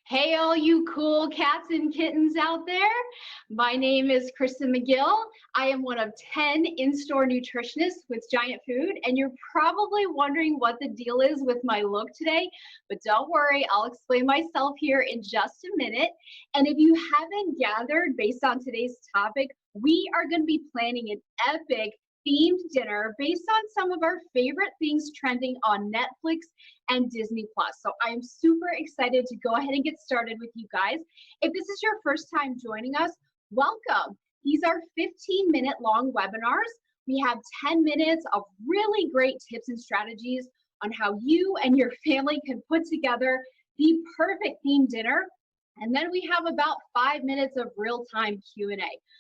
Hey, all you cool cats and kittens out there. My name is Kristen McGill. I am one of 10 in-store nutritionists with Giant Food, and you're probably wondering what the deal is with my look today, but don't worry, I'll explain myself here in just a minute. And if you haven't gathered based on today's topic, we are going to be planning an epic themed dinner based on some of our favorite things trending on Netflix and Disney Plus. So I'm super excited to go ahead and get started with you guys. If this is your first time joining us, welcome. These are 15-minute long webinars. We have 10 minutes of really great tips and strategies on how you and your family can put together the perfect themed dinner. And then we have about 5 minutes of real-time Q&A.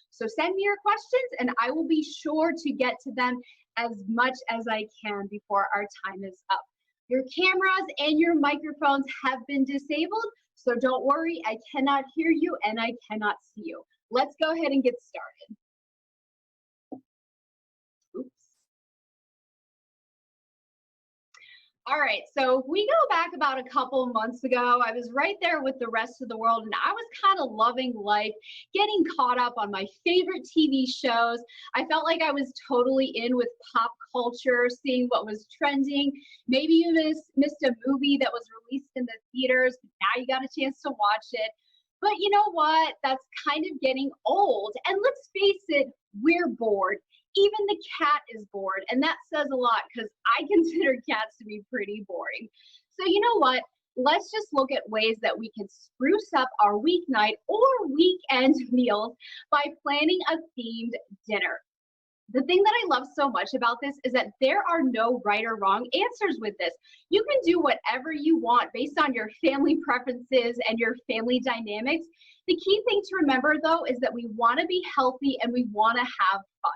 So send me your questions and I will be sure to get to them as much as I can before our time is up. Your cameras and your microphones have been disabled, so don't worry, I cannot hear you and I cannot see you. Let's go ahead and get started. Oops. All right, so if we go back about a couple of months ago, I was right there with the rest of the world and I was kind of loving life, getting caught up on my favorite TV shows. I felt like I was totally in with pop culture, seeing what was trending. Maybe you missed a movie that was released in the theaters, but now you got a chance to watch it. But you know what? That's kind of getting old. And let's face it, we're bored. Even the cat is bored, and that says a lot because I consider cats to be pretty boring. So you know what? Let's just look at ways that we can spruce up our weeknight or weekend meals by planning a themed dinner. The thing that I love so much about this is that there are no right or wrong answers with this. You can do whatever you want based on your family preferences and your family dynamics. The key thing to remember, though, is that we want to be healthy and we want to have fun.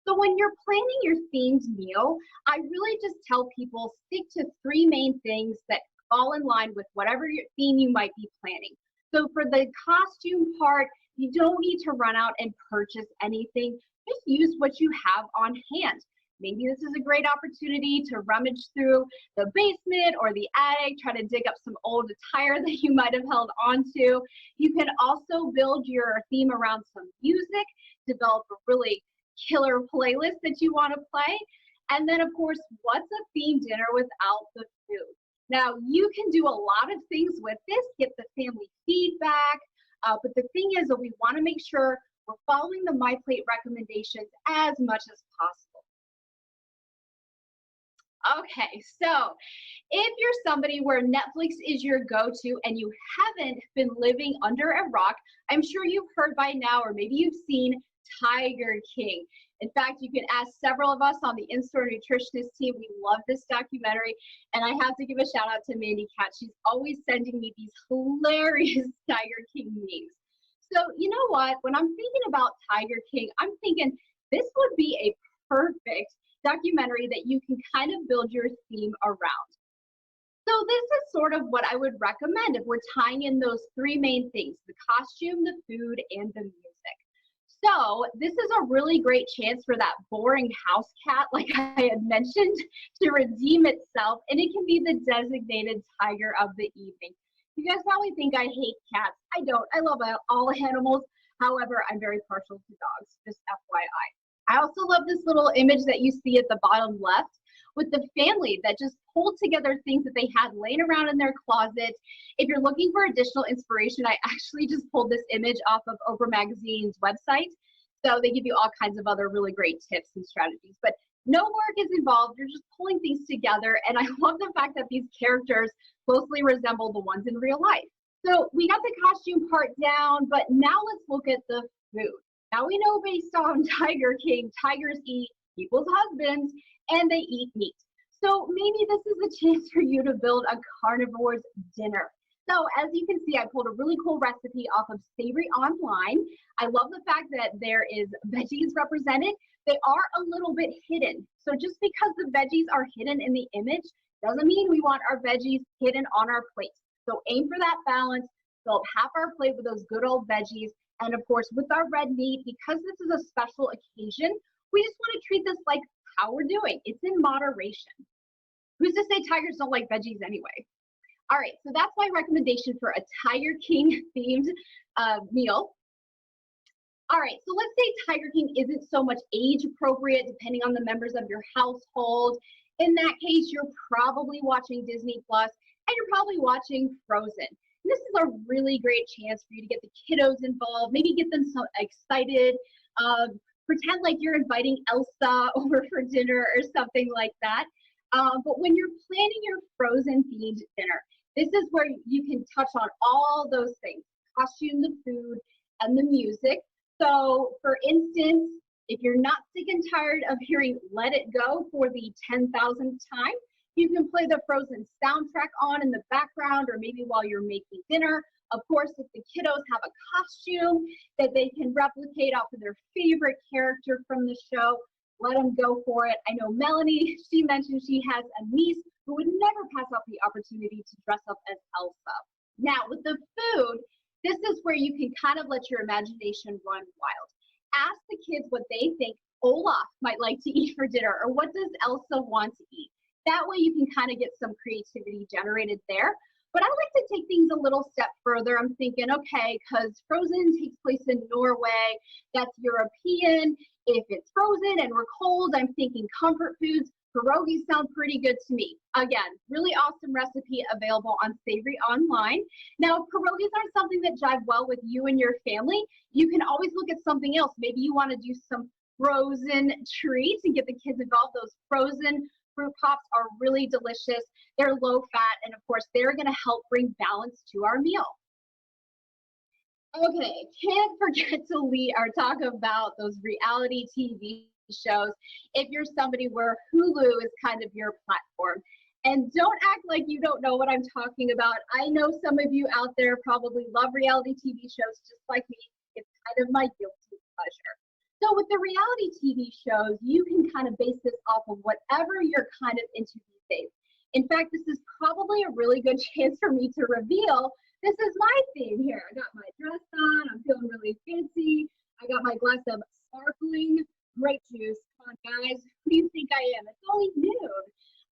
So when you're planning your themed meal, I really just tell people stick to 3 main things that fall in line with whatever your theme you might be planning. So for the costume part, you don't need to run out and purchase anything. Just use what you have on hand. Maybe this is a great opportunity to rummage through the basement or the attic, try to dig up some old attire that you might have held onto. You can also build your theme around some music, develop a really killer playlist that you want to play. And then of course, what's a themed dinner without the food? Now you can do a lot of things with this, get the family feedback, but the thing is that we want to make sure we're following the My Plate recommendations as much as possible. Okay, so if you're somebody where Netflix is your go-to and you haven't been living under a rock, I'm sure you've heard by now, or maybe you've seen Tiger King. In fact, you can ask several of us on the in-store nutritionist team. We love this documentary, and I have to give a shout out to Mandy Cat. She's always sending me these hilarious Tiger King memes. So you know what? When I'm thinking about Tiger King, I'm thinking this would be a perfect documentary that you can kind of build your theme around. So this is sort of what I would recommend if we're tying in those 3 main things: the costume, the food, and the music. So this is a really great chance for that boring house cat, like I had mentioned, to redeem itself, and it can be the designated tiger of the evening. You guys probably think I hate cats. I don't. I love all animals. However, I'm very partial to dogs, just FYI. I also love this little image that you see at the bottom left with the family that just pulled together things that they had laying around in their closet. If you're looking for additional inspiration, I actually just pulled this image off of Oprah Magazine's website. So they give you all kinds of other really great tips and strategies. But no work is involved. You're just pulling things together. And I love the fact that these characters closely resemble the ones in real life. So we got the costume part down, but now let's look at the food. Now we know based on Tiger King, tigers eat people's husbands and they eat meat. So maybe this is a chance for you to build a carnivore's dinner. So as you can see, I pulled a really cool recipe off of Savory Online. I love the fact that there is veggies represented. They are a little bit hidden. So just because the veggies are hidden in the image doesn't mean we want our veggies hidden on our plate. So aim for that balance. Fill up half our plate with those good old veggies. And of course, with our red meat, because this is a special occasion, we just want to treat this like how we're doing. It's in moderation. Who's to say tigers don't like veggies anyway? All right, so that's my recommendation for a Tiger King themed meal. All right, so let's say Tiger King isn't so much age appropriate depending on the members of your household. In that case, you're probably watching Disney Plus and you're probably watching Frozen. And this is a really great chance for you to get the kiddos involved, maybe get them so excited, pretend like you're inviting Elsa over for dinner or something like that. But when you're planning your Frozen themed dinner, this is where you can touch on all those things: costume, the food, and the music. So for instance, if you're not sick and tired of hearing Let It Go for the 10,000th time, you can play the Frozen soundtrack on in the background, or maybe while you're making dinner. Of course, if the kiddos have a costume that they can replicate off of their favorite character from the show, let them go for it. I know Melanie, she mentioned she has a niece who would never pass up the opportunity to dress up as Elsa. Now, with the food, this is where you can kind of let your imagination run wild. Ask the kids what they think Olaf might like to eat for dinner, or what does Elsa want to eat. That way you can kind of get some creativity generated there. But I like to take things a little step further. I'm thinking, okay, because Frozen takes place in Norway, that's European. If it's frozen and we're cold, I'm thinking comfort foods. Pierogies sound pretty good to me. Again, really awesome recipe available on Savory Online. Now, if pierogies aren't something that jive well with you and your family, you can always look at something else. Maybe you want to do some frozen treats and get the kids involved. Those frozen fruit pops are really delicious. They're low fat, and of course, they're going to help bring balance to our meal. Okay, can't forget to lead or talk about those reality TV shows if you're somebody where Hulu is kind of your platform. And don't act like you don't know what I'm talking about. I know some of you out there probably love reality TV shows just like me. It's kind of my guilty pleasure. So with the reality TV shows, you can kind of base this off of whatever you're kind of into these days. In fact, this is probably a really good chance for me to reveal this is my theme here. I got my dress on, I'm feeling really fancy. I got my glass of sparkling grape juice. Come on, guys, who do you think I am? It's only noon.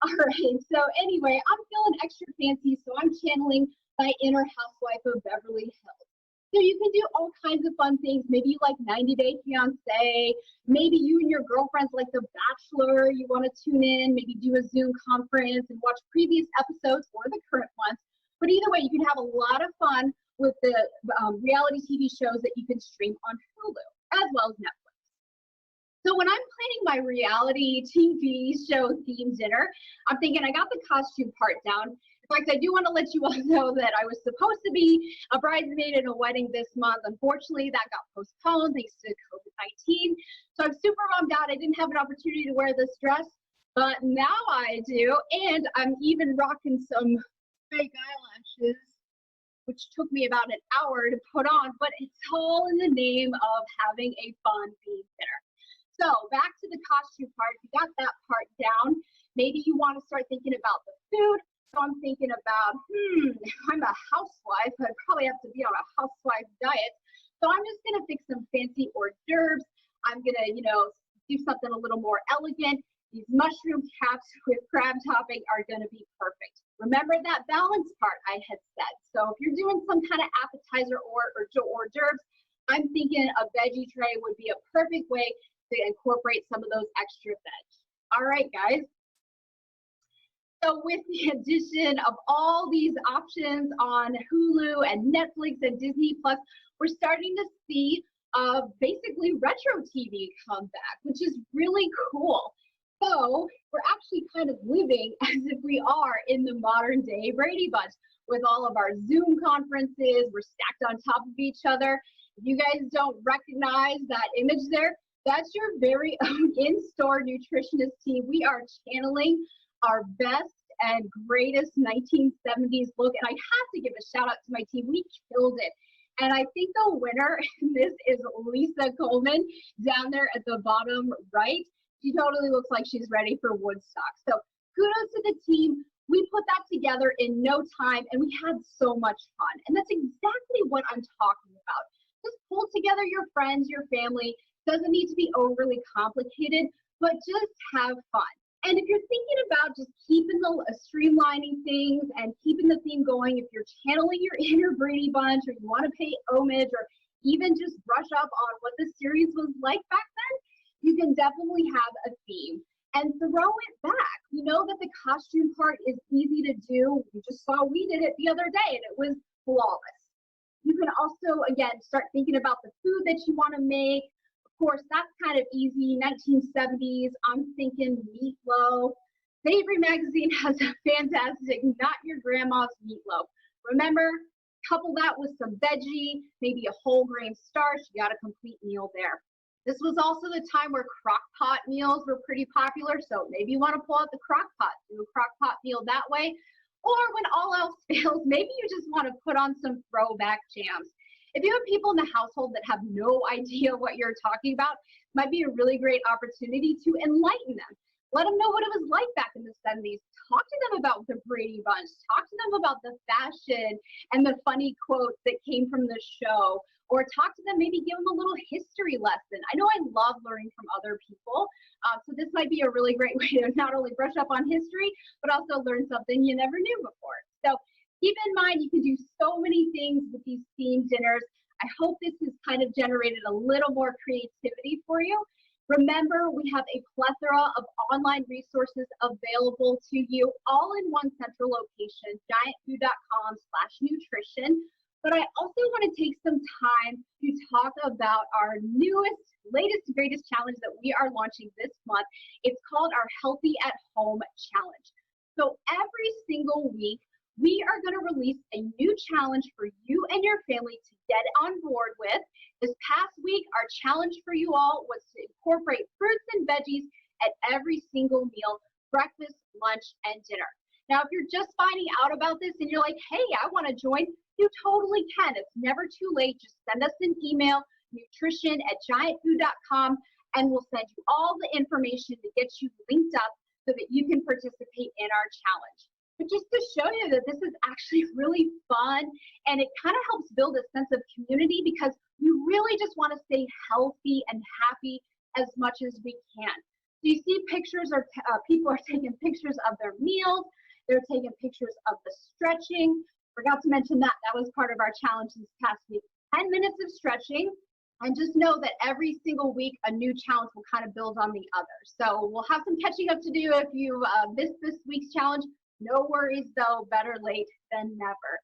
All right, so anyway, I'm feeling extra fancy, so I'm channeling my inner housewife of Beverly Hills. So you can do all kinds of fun things. Maybe you like 90 Day Fiancé. Maybe you and your girlfriends like The Bachelor. You want to tune in, maybe do a Zoom conference and watch previous episodes or the current ones. But either way, you can have a lot of fun with the reality TV shows that you can stream on Hulu, as well as Netflix. So when I'm planning my reality TV show themed dinner, I'm thinking I got the costume part down. In fact, I do want to let you all know that I was supposed to be a bridesmaid in a wedding this month. Unfortunately, that got postponed thanks to COVID-19. So I'm super bummed out. I didn't have an opportunity to wear this dress, but now I do. And I'm even rocking some fake eyelashes, which took me about an hour to put on, but it's all in the name of having a fun themed dinner. So back to the costume part. If you got that part down, maybe you want to start thinking about the food. So I'm thinking about, if I'm a housewife, I'd probably have to be on a housewife diet. So I'm just going to pick some fancy hors d'oeuvres. I'm going to, do something a little more elegant. These mushroom caps with crab topping are going to be perfect. Remember that balance part I had said. So if you're doing some kind of appetizer or hors d'oeuvres, I'm thinking a veggie tray would be a perfect way to incorporate some of those extra veg. All right, guys. So with the addition of all these options on Hulu and Netflix and Disney Plus, we're starting to see basically retro TV come back, which is really cool. So we're actually kind of living as if we are in the modern day Brady Bunch with all of our Zoom conferences. We're stacked on top of each other. If you guys don't recognize that image there, that's your very own in-store nutritionist team. We are channeling our best and greatest 1970s look. And I have to give a shout out to my team. We killed it. And I think the winner in this is Lisa Coleman down there at the bottom right. She totally looks like she's ready for Woodstock. So kudos to the team. We put that together in no time and we had so much fun. And that's exactly what I'm talking about. Just pull together your friends, your family. Doesn't need to be overly complicated, but just have fun. And if you're thinking about just keeping the streamlining things and keeping the theme going, if you're channeling your inner Brady Bunch, or you want to pay homage, or even just brush up on what the series was like back then, you can definitely have a theme and throw it back. You know that the costume part is easy to do. You just saw we did it the other day and it was flawless. You can also, again, start thinking about the food that you want to make. Of course, that's kind of easy. 1970s, I'm thinking meatloaf. Savory Magazine has a fantastic Not Your Grandma's Meatloaf. Remember, couple that with some veggie, maybe a whole grain starch, you got a complete meal there. This was also the time where crock pot meals were pretty popular, so maybe you want to pull out the crock pot, do a crock pot meal that way. Or when all else fails, maybe you just want to put on some throwback jams. If you have people in the household that have no idea what you're talking about, it might be a really great opportunity to enlighten them. Let them know what it was like back in the 70s. Talk to them about the Brady Bunch. Talk to them about the fashion and the funny quotes that came from the show. Or talk to them, maybe give them a little history lesson. I know I love learning from other people. So this might be a really great way to not only brush up on history, but also learn something you never knew before. So keep in mind, you can do so many things with these themed dinners. I hope this has kind of generated a little more creativity for you. Remember, we have a plethora of online resources available to you, all in one central location, giantfood.com/nutrition. But I also want to take some time to talk about our newest, latest, greatest challenge that we are launching this month. It's called our Healthy at Home Challenge. So every single week, we are going to release a new challenge for you and your family to get on board with. This past week, our challenge for you all was to incorporate fruits and veggies at every single meal, breakfast, lunch, and dinner. Now, if you're just finding out about this and you're like, hey, I want to join, you totally can. It's never too late. Just send us an email, nutrition@giantfood.com, and we'll send you all the information to get you linked up so that you can participate in our challenge. But just to show you that this is actually really fun, and it kind of helps build a sense of community because we really just want to stay healthy and happy as much as we can. So you see pictures, or people are taking pictures of their meals. They're taking pictures of the stretching. Forgot to mention that. That was part of our challenge this past week. 10 minutes of stretching. And just know that every single week, a new challenge will kind of build on the other. So we'll have some catching up to do if you missed this week's challenge. No worries though, better late than never.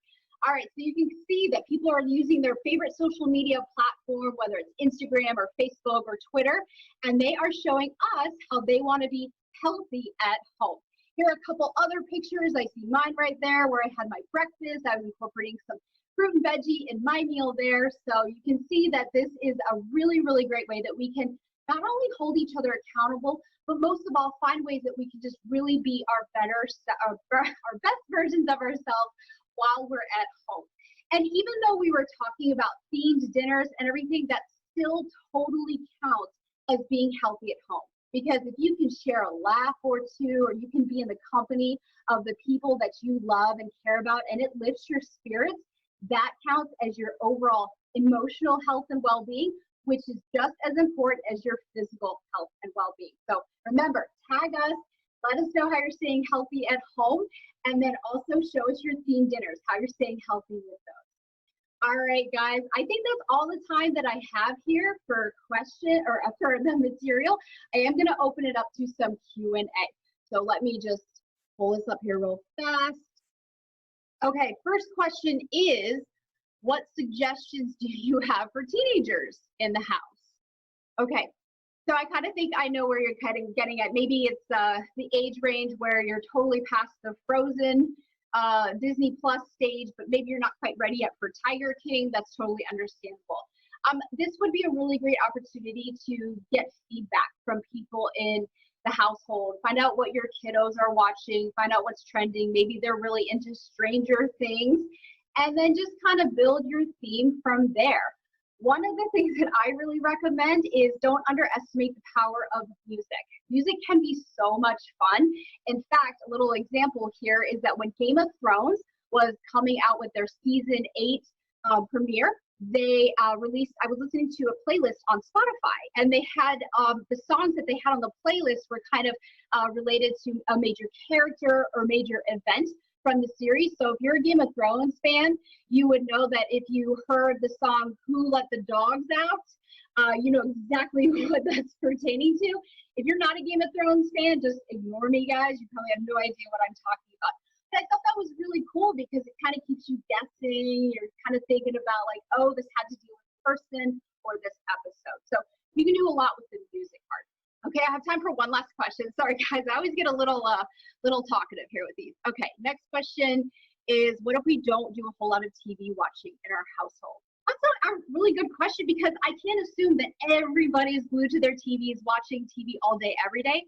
All right, so you can see that people are using their favorite social media platform, whether it's Instagram or Facebook or Twitter, and they are showing us how they want to be healthy at home. Here are a couple other pictures. I see mine right there where I had my breakfast. I was incorporating some fruit and veggie in my meal there. So you can see that this is a really, really great way that we can not only hold each other accountable, but most of all, find ways that we can just really be our best versions of ourselves while we're at home. And even though we were talking about themed dinners and everything, that still totally counts as being healthy at home. Because if you can share a laugh or two, or you can be in the company of the people that you love and care about, and it lifts your spirits, that counts as your overall emotional health and well-being, which is just as important as your physical health and well-being. So remember, tag us, let us know how you're staying healthy at home, and then also show us your themed dinners, how you're staying healthy with those. All right, guys, I think that's all the time that I have here for question or for the material. I am going to open it up to some Q&A. So let me just pull this up here real fast. Okay, first question is, what suggestions do you have for teenagers in the house? Okay, so I kind of think I know where you're kind of getting at. Maybe it's the age range where you're totally past the Frozen Disney Plus stage, but maybe you're not quite ready yet for Tiger King. That's totally understandable. This would be a really great opportunity to get feedback from people in the household, find out what your kiddos are watching, find out what's trending. Maybe they're really into Stranger Things, and then just kind of build your theme from there. One of the things that I really recommend is don't underestimate the power of music. Music can be so much fun. In fact, a little example here is that when Game of Thrones was coming out with their season 8 premiere, they released, I was listening to a playlist on Spotify, and they had the songs that they had on the playlist were kind of related to a major character or major event from the series. So if you're a Game of Thrones fan, you would know that if you heard the song Who Let the Dogs Out, you know exactly what that's pertaining to. If you're not a Game of Thrones fan, just ignore me, guys. You probably have no idea what I'm talking about. But I thought that was really cool because it kind of keeps you guessing. You're kind of thinking about like, oh, this had to do with this person or this episode. So you can do a lot with the music part. Okay, I have time for one last question. Sorry, guys, I always get a little talkative here with these. Okay, next question is, what if we don't do a whole lot of TV watching in our household? That's a really good question because I can't assume that everybody is glued to their TVs watching TV all day, every day.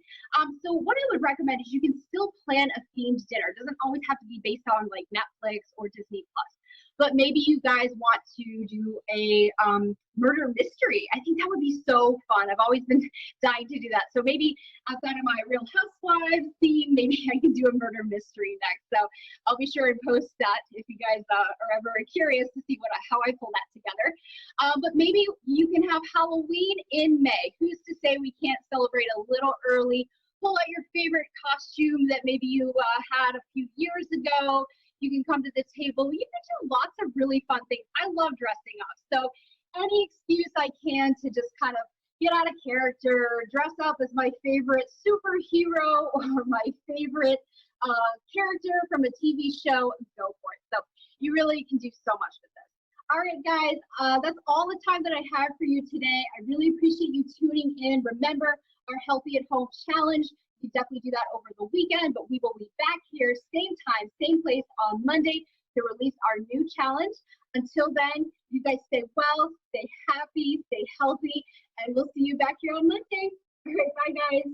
So what I would recommend is you can still plan a themed dinner. It doesn't always have to be based on like Netflix or Disney Plus. But maybe you guys want to do a murder mystery. I think that would be so fun. I've always been dying to do that. So maybe outside of my Real Housewives theme, maybe I can do a murder mystery next. So I'll be sure and post that if you guys are ever curious to see how I pull that together. But maybe you can have Halloween in May. Who's to say we can't celebrate a little early? Pull out your favorite costume that maybe you had a few years ago. You can come to the table. You can do lots of really fun things. I love dressing up. So any excuse I can to just kind of get out of character, dress up as my favorite superhero or my favorite character from a TV show, go for it. So you really can do so much with this. All right, guys, that's all the time that I have for you today. I really appreciate you tuning in. Remember our Healthy at Home Challenge. You definitely do that over the weekend, but we will be back here, same time, same place on Monday to release our new challenge. Until then, you guys stay well, stay happy, stay healthy, and we'll see you back here on Monday. All right, bye, guys.